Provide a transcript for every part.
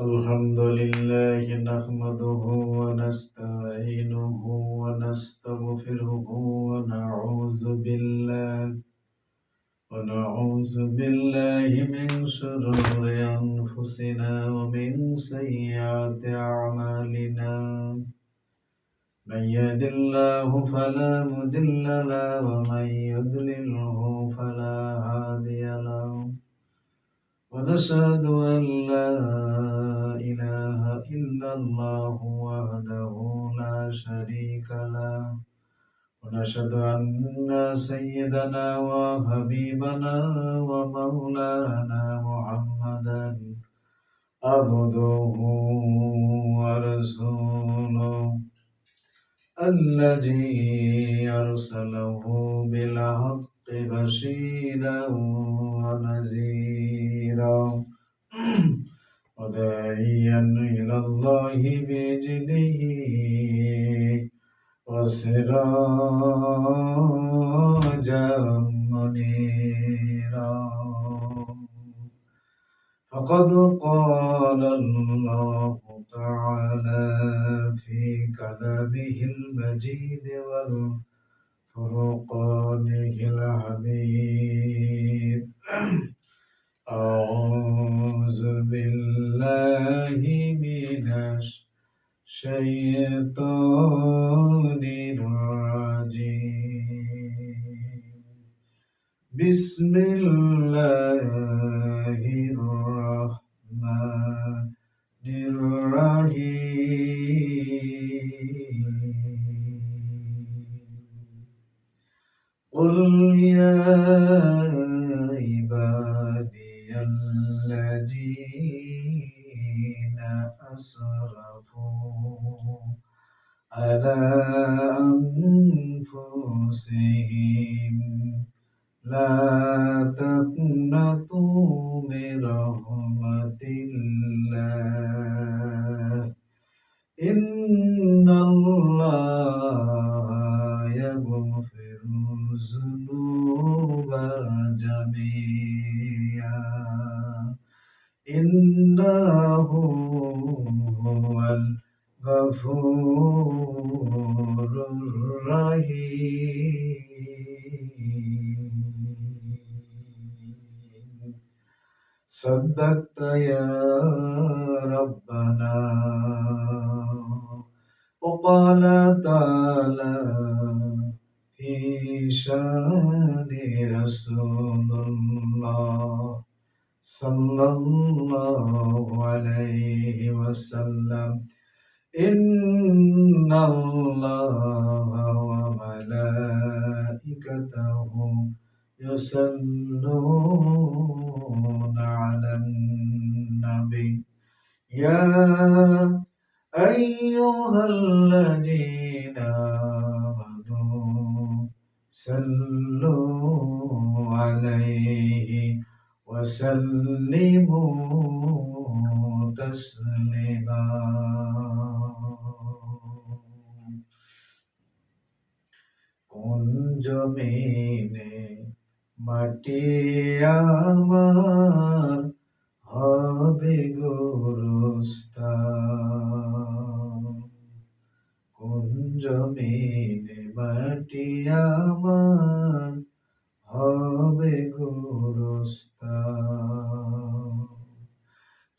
الحمد لله نحمده ونستعينه ونستغفره ونعوذ بالله من شرور أنفسنا ومن سيئات أعمالنا. من يهد الله فلا مضل له ومن يضلله فلا هادي له. ونشهد أن لا إله إلا الله وحده لا شريك له. ونشهد أن سيدنا وحبيبنا ومولانا محمدا عبده ورسوله الذي أرسله بالحق بشيرا ونذيرا وداعيا إلى الله بإذنه وسراجا منيرا. فقد قال الله تعالى في كلامه المجيد والفرقانه الحميد. أعوذ بالله من الشيطان الرجيم. بسم الله الرحمن الرحيم. قل يا عبادي الذين أسرفوا على أنفسهم لا تقنطوا من رحمة الله إن الله يغفر الذنوب جميعا إنه هو الغفور الرحيم. صدقت يا ربنا. وقال تعالى في شان رسول الله صلى الله عليه وسلم إن الله وملائكته يصلون على النبي يا أيها الذين آمنوا صلوا عليه وسلموا تسليما. কোন জমিনে মাটি আমার হবে গোরস্থান। কোন জমিনে মাটি আমার হবে গোরস্থান।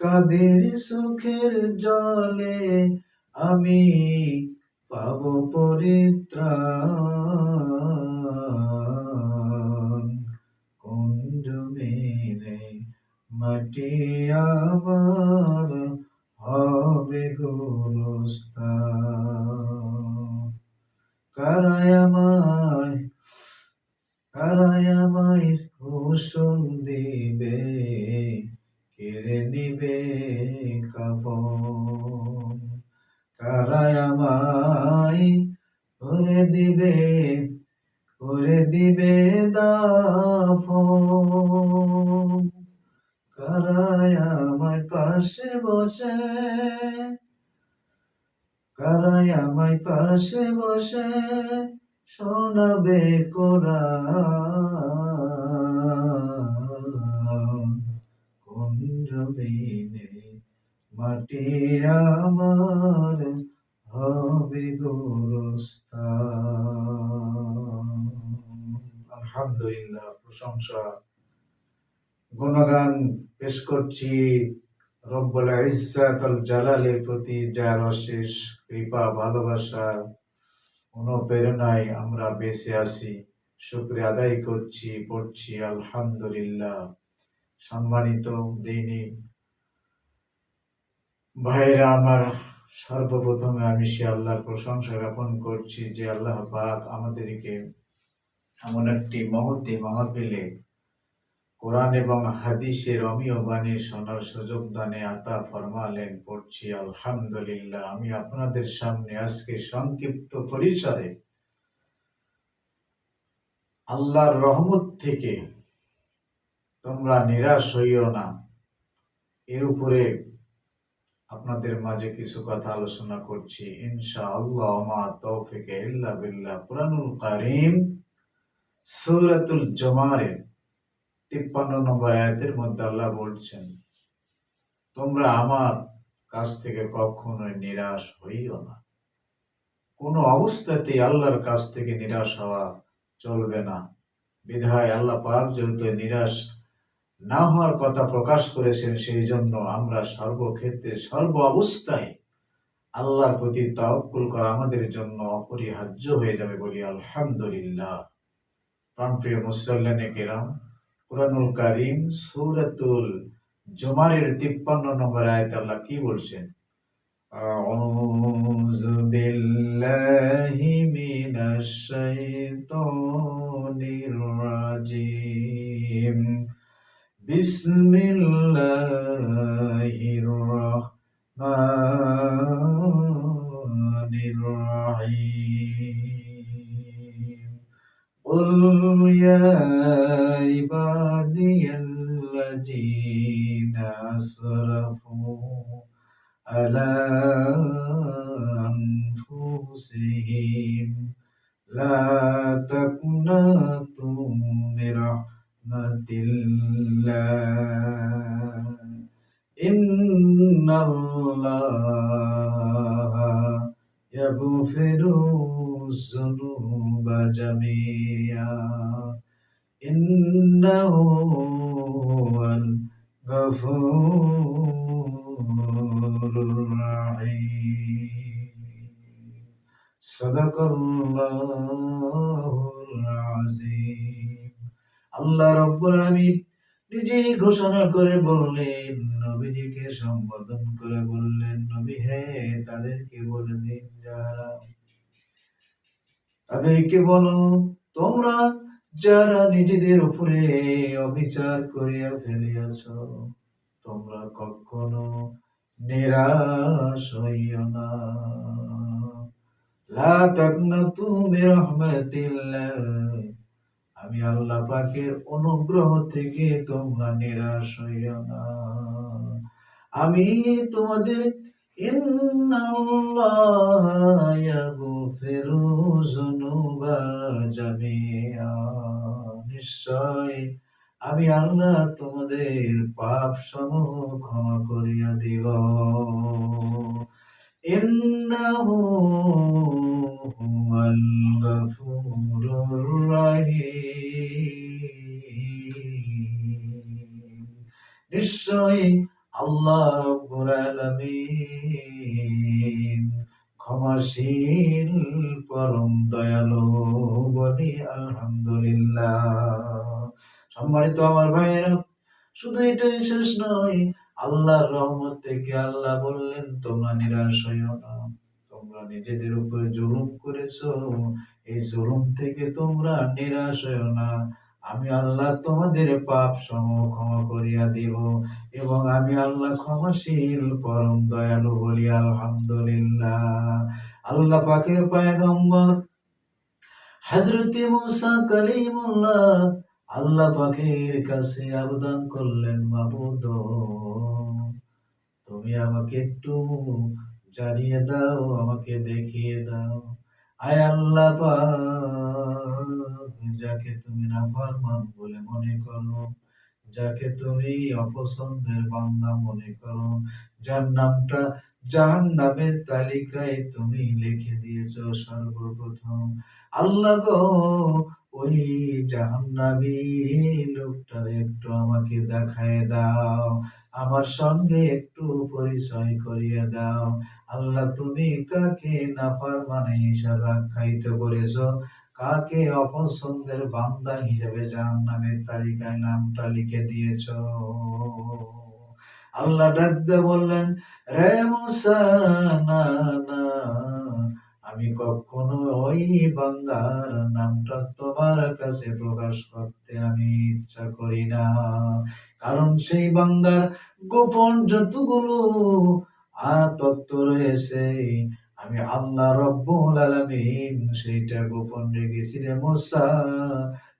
কাদের সুখের জলে আমি পাব পরিত্রাণ। কোন জমিনে মাটি আমার হবে গোরস্থান। কারায় আমায় গোসল দিবে, কেড়ে নিবে কাফন। কারায় আমায় করে দিবে দাফন। কারায় আমায় পাশে বসে শোনাবে কোরআন। কোন জমিনে মাটি আমার হবে গোরস্থান। আলহামদুলিল্লাহ, প্রশংসা গুণগান পেশ করছি রব্বুল ইজ্জাত আল জালালের প্রতি, যার অশেষ কৃপা ভালোবাসার অনুপ্রেরণায় আমরা বেঁচে আছি। শুকরিয়া আদায় করছি, পড়ছি আলহামদুলিল্লাহ। সম্মানিত দিনী ভাইরা আমার, সর্বপ্রথমে আমি সে আল্লাহর প্রশংসা জ্ঞাপন করছি যে আল্লাহ পাক আমাদেরকে এমন একটি মহতী মাহফিলে কোরআন এবং হাদিসের অমীয় বাণী শোনার সুযোগ দানে আতা ফরমালেন। পড়ছি আলহামদুলিল্লাহ। আমি আপনাদের সামনে আজকে সংক্ষিপ্ত পরিসরে আল্লাহর রহমত থেকে তোমরা নিরাশ হইও না, এর উপরে আপনাদের মাঝে কিছু কথা আলোচনা করছি ইনশাআল্লাহ। মা তৌফিক ইল্লা বিল্লাহ। কুরআনুল কারীম সূরাতুল জুমারের 53 নম্বর আয়াতের মধ্যে আল্লাহ বলছেন, তোমরা আমার কাছ থেকে কখনোই নিরাশ হইও না। কোনো অবস্থাতেই আল্লাহর কাছ থেকে নিরাশ হওয়া চলবে না। বিধায় আল্লাহ পাক যেহেতু নিরাশ না হওয়ার কথা প্রকাশ করেছেন, সেই জন্য আমরা সর্বক্ষেত্রে সর্ব অবস্থায় আল্লাহর প্রতি তাওয়াক্কুল করা আমাদের জন্য অপরিহার্য হয়ে যাবে বলি আলহামদুলিল্লাহ। প্রাণপ্রিয় মুসল্লিনে কেরাম, কুরআনুল কারীম সূরাতুল জুমারের 53 নম্বর আয়াতে আল্লাহ কি বলছেন? আউযু বিল্লাহি মিনাশ শাইতানির রাজিম। বিসমিল্লাহির রাহমানির রাহিম। قل يا عبادي الذين أسرفوا على أنفسهم لا تقنطوا من رحمة الله إن الله يغفر الذنوب جميعا إنه هو الغفور الرحيم صدق الله العظيم। আল্লাহ রাব্বুল আলামিন নিজেই ঘোষণা করে বললেন, নবীজিকে সম্বোধন করে বললেন, নবী হে, তাদেরকে বলে দিন, যারা তাদেরকে বলো, তোমরা যারা নিজেদের উপরে অবিচার করিয়া ফেলিয়াছ, তোমরা কখনো নিরাশ হইও না। লা তাকনাতু মির রাহমাতিল্লাহ, আমি আল্লাহ পাকের অনুগ্রহ থেকে তোমরা নিরাশ হইও না। আমি তোমাদের ইন্নাল্লাহা ইয়াগফিরু যুনুবা জামিআ, নিশ্চয় আমি আল্লাহ তোমাদের পাপ সমূহ ক্ষমা করিয়া দিব। ইন্নাহু হুয়াল গফুরুর রাহিম, নিশ্চয়ই আল্লাহ রাব্বুল আলামিন ক্ষমাশীল পরম দয়ালু, বলি আলহামদুলিল্লাহ। সম্মানিত আমার ভাইয়েরা, শুধু এটাই শেষ নয়, আল্লাহর রহমত থেকে আল্লাহ বললেন, তোমরা নিরাশ হইও না। তোমরা নিজেদের উপরে জুলুম করেছো, এই জুলুম থেকে তোমরা নিরাশ হইও না। আমি আল্লাহ তোমাদের পাপ সমূহ ক্ষমা করিয়া দিব, এবং আমি আল্লাহ ক্ষমাশীল পরম দয়ালু, বলি আলহামদুলিল্লাহ। আল্লাহ পাকের পয়গম্বর হযরত মুসা কালিমুল্লাহ আল্লাহ পাকের কাছে আবেদন করলেন, মাবুদ, তুমি আমাকে একটু জানিয়ে দাও, আমাকে দেখিয়ে দাও। আয় আল্লাহ পাক, যাকে তুমি নাফরমান বলে মনে করো, যাকে তুমি অপছন্দের বান্দা মনে করো, যার নামটা জাহান্নামের তালিকায় তুমি লিখে দিয়েছো সর্বপ্রথম। আল্লাহ গো, ওই জাহান্নামী লোকটারে একটু আমাকে দেখায় দাও, আমার সঙ্গে একটু পরিচয় করিয়ে দাও। আল্লাহ, তুমি কাকে নাফরমানি হিসাবে আখ্যায়িত করেছো, কাকে অপছন্দের বান্দা হিসেবে জাহান্নামের তালিকায় নামটা লিখে দিয়েছো। আল্লাহ ডাক দিয়ে বললেন, রে মুসা, না না, আমি কখনো ওই বান্দার নামটা তোমার কাছে প্রকাশ করতে আমি ইচ্ছা করি না, কারণ সেই বান্দার গোপন যতগুলো তত্ত্ব রয়েছে, আমি আল্লাহ রব্বুল আলামিন সেইটা গোপন রেখেছি রে মুসা,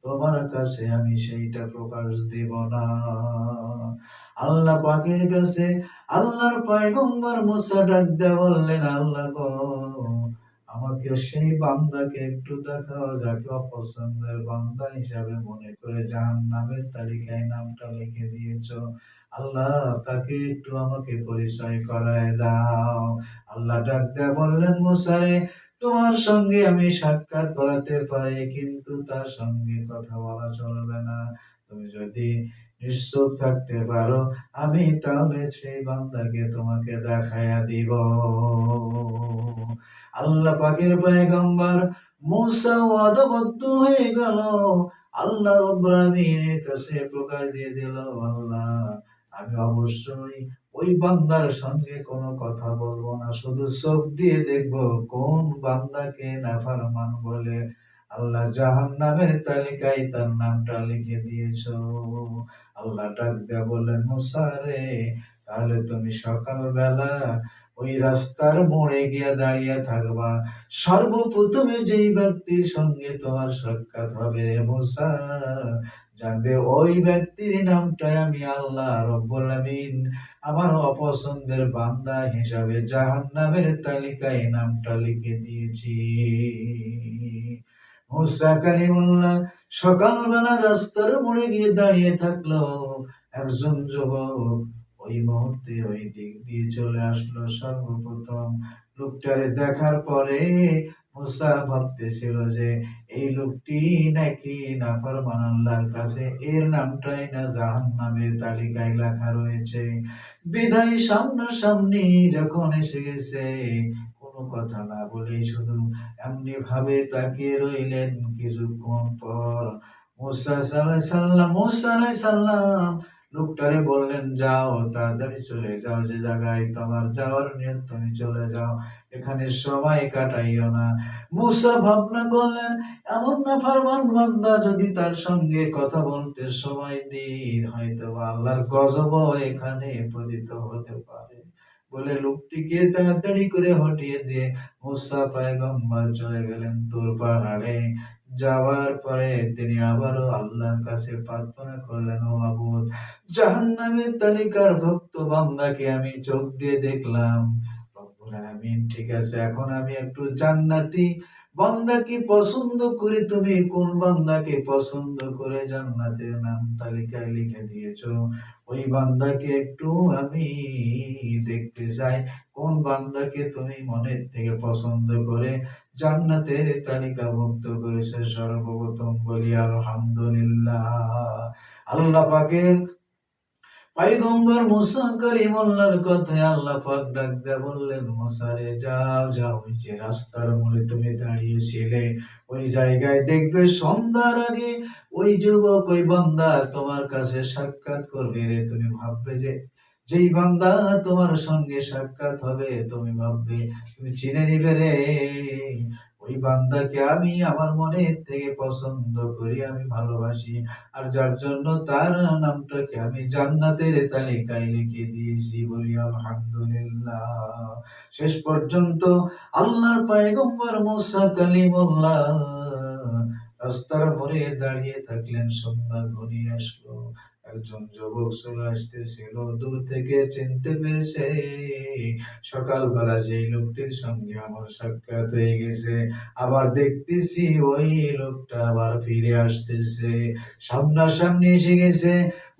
তোমার কাছে আমি সেইটা প্রকাশ দেব না। আল্লাহ পাকের কাছে আল্লাহর পয়গম্বর মুসা ডাক দিয়ে বললেন, আল্লাহ গো, আমাকে সেই বান্দাকে একটু দেখাও, যাকে অপছন্দের বান্দা হিসাবে মনে করে জাহান্নামের তালিকায় নামটা লিখে দিয়েছো। আল্লাহ, তাকে একটু আমাকে পরিচয় করায় দাও। আল্লাহ ডাক দিয়ে বললেন, মুসা রে, তোমার সঙ্গে আমি সাক্ষাৎ করাতে পারি, কিন্তু তার সঙ্গে কথা বলা চলবে না। তুমি যদি নিশ্চুপ থাকতে পারো, আমি তাহলে সেই বান্দাকে তোমাকে দেখাইয়া দিব। আল্লাহ পাকের পয়গম্বর মুসা ওয়াদাবদ্ধ হয়ে গেল, আল্লাহ রাব্বুল আলামিনের কাছে প্রকাশ দিয়ে দিল, আল্লাহ, আমি অবশ্যই ওই বান্দার সঙ্গে কোনো কথা বলবো না, শুধু চোখ দিয়ে দেখবো কোন বান্দাকে নাফরমান বলে আল্লাহ জাহান্নামের তালিকায় তার নামটা লিখে দিয়েছো। আল্লাহ ডাক দিয়ে বললেন, মুসা রে, তাহলে তুমি সকালবেলা ওই রাস্তার মোড়ে গিয়ে দাঁড়িয়ে থাকবা, সর্বপ্রথমে যেই ব্যক্তির সঙ্গে তোমার সাক্ষাৎ হবে রে মুসা, জানবে ওই ব্যক্তির নামটাই আমি আল্লাহ রব্বুল আলামিন আমার অপছন্দের বান্দা হিসাবে জাহান্নামের তালিকায় নামটা লিখে দিয়েছি। মুসা কালিমুল্লাহ সকালবেলা রাস্তার মোড়ে গিয়ে দাঁড়িয়ে থাকলো, একজন যুবক ওই মুহূর্তে ওই দিক দিয়ে চলে আসলো। সর্বপ্রথম লোকটারে দেখার পরে মুসা ভাবতেছিল যে এই লোকটি নাকি নাফরমান আল্লাহর কাছে, এর নামটাই না জাহান্নামের তালিকায় লেখা রয়েছে। বিধায় সামনাসামনি যখন এসে গেছে, কোনো কথা না বলেই শুধু এমনি ভাবে তাকিয়ে রইলেন। কিছুক্ষণ পর মুসা আলাইহিস সালাম লোকটারে বললেন, যাও, তাড়াতাড়ি চলে যাও, যে জায়গায় তোমার যাওয়ার নিয়ত তুমি চলে যাও, এখানে সময় কাটাইও না। মুসা ভাবনা করলেন, এমন নাফরমান বান্দা যদি তার সঙ্গে কথা বলতে সময় দিই, হয়তো আল্লাহর গজব এখানে পতিত হতে পারে বলে লোকটিকে তাড়াতাড়ি করে হটিয়ে দিয়ে মুসা পয়গম্বর চলে গেলেন তুর পাহাড়ে। যাওয়ার পরে তিনি আবারও আল্লাহর কাছে প্রার্থনা করলেন, ও মাবুদ, জাহান্নামের তালিকার ভক্ত বান্দাকে আমি চোখ দিয়ে দেখলাম, রব্বুল আলামিন, ঠিক আছে, এখন আমি একটু জান্নাতি বান্দাকে পছন্দ করি, তুমি কোন বান্দাকে পছন্দ করে জান্নাতের নাম তালিকায় লিখে দিয়েছো, ওই বান্দাকে একটু আমি দেখতে চাই, কোন বান্দাকে তুমি মনের থেকে পছন্দ করে জান্নাতের তালিকাভুক্ত করেছে। সর্বপ্রথম বলি আলহামদুলিল্লাহ। আল্লাহ পাকের পয়গম্বর মুসা কালিমুল্লাহর কথায় আল্লাহ পাক ডাক দিয়ে বললেন, মুসা রে, যাও যাও, ওই যে রাস্তার মোড়ে তুমি দাঁড়িয়েছিলে ওই জায়গায় দেখবে সন্ধ্যার আগে ওই যুবক, ওই বান্দা তোমার কাছে সাক্ষাৎ করবে রে। তুমি ভাববে যে যেই বান্দা তোমার সঙ্গে সাক্ষাৎ হবে, তুমি ভাববে, তুমি চিনে নিবে রে, ওই বান্দাকে আমি আমার মনের থেকে পছন্দ করি, আমি ভালোবাসি, আর যার জন্য তার নামটাকে আমি জান্নাতের তালিকায় লিখে দিয়েছি। বলি আলহামদুলিল্লাহ। শেষ পর্যন্ত আল্লাহর পয়গম্বর মুসা কালিমুল্লাহ রাস্তার মোড়ে দাঁড়িয়ে থাকলেন। সন্ধ্যা ঘনিয়ে আসলো। একজন যুবক চলে আসতেছিল দূর থেকে চিনতে পেরেছে সকালবেলা যেই লোকটির সঙ্গে আমার সাক্ষাৎ হয়ে গেছে, আবার দেখতেছি ওই লোকটা আবার ফিরে আসতেছে, সামনাসামনি এসে গেছে।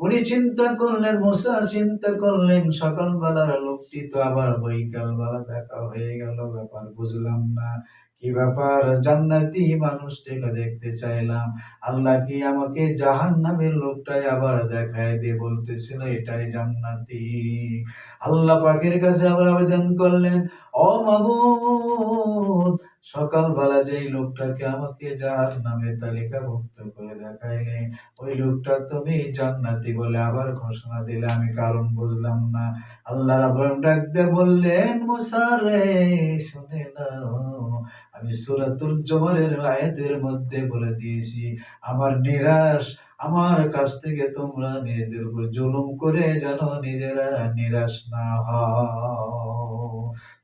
উনি চিন্তা করলেন, মুসা চিন্তা করলেন, সকালবেলার লোকটি তো আবার বৈকাল বেলা দেখা হয়ে গেল, ব্যাপার বুঝলাম না কি ব্যাপার। জান্নাতি মানুষটাকে দেখতে চাইলাম, আল্লাহ কি আমাকে জাহান্নামের লোকটাই আবার দেখায় দিয়ে বলতেছিল এটাই জান্নাতি। আল্লাহ পাকের কাছে আবার আবেদন করলেন, ও মাবুদ, সকালবেলা যেই লোকটাকে আমাকে জাহান্নামের তালিকাভুক্ত করে দেখাইলে ওই লোকটা তুমি জান্নাতি বলে আবার ঘোষণা দিলে, আমি কারণ বুঝলাম না। আল্লাহ রাব্বুল ডাক দিয়ে বললেন, মুসা রে শুনে নাও, আমি সূরাতুল জুমারের আয়াতের মধ্যে বলে দিয়েছি আমার কাছ থেকে তোমরা নিজেদের উপর জুলুম করে যেন নিজেরা নিরাশ না হও।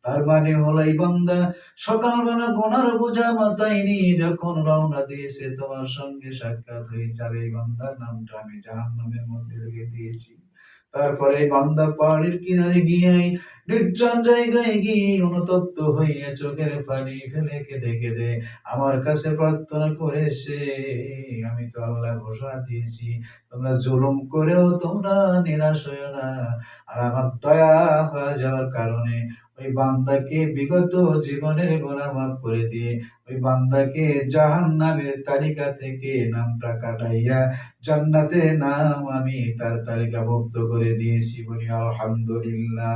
তার মানে হলো এই বান্দা সকালবেলা গুনার বোঝা মাথায় নিয়ে যখন রওনা দিয়েছে, তোমার সঙ্গে সাক্ষাৎ হয়েছে, আর এই বান্দার নামটা আমি জাহান্নামের মধ্যে লিখে দিয়েছি। তারপরে বান্দা পাহাড়ের কিনারে গিয়ে নির্জন জায়গায় গিয়ে অনুতপ্ত হইয়া চোখের পানি ফেলে কেঁদে কেঁদে আমার কাছে প্রার্থনা করেছে, আমি তো আল্লাহ ঘোষণা দিয়েছি তোমরা জুলুম করেও তোমরা নিরাশ হইও না। আর আমার দয়া হয়ে যাওয়ার কারণে ওই বান্দাকে বিগত জীবনের গুনাহ মাফ করে দিয়ে ওই বান্দাকে জাহান্নামের তালিকা থেকে নামটা কাটাইয়া জান্নাতে নাম আমি তার তালিকাভুক্ত করে দিয়েছি। বলি আলহামদুলিল্লাহ।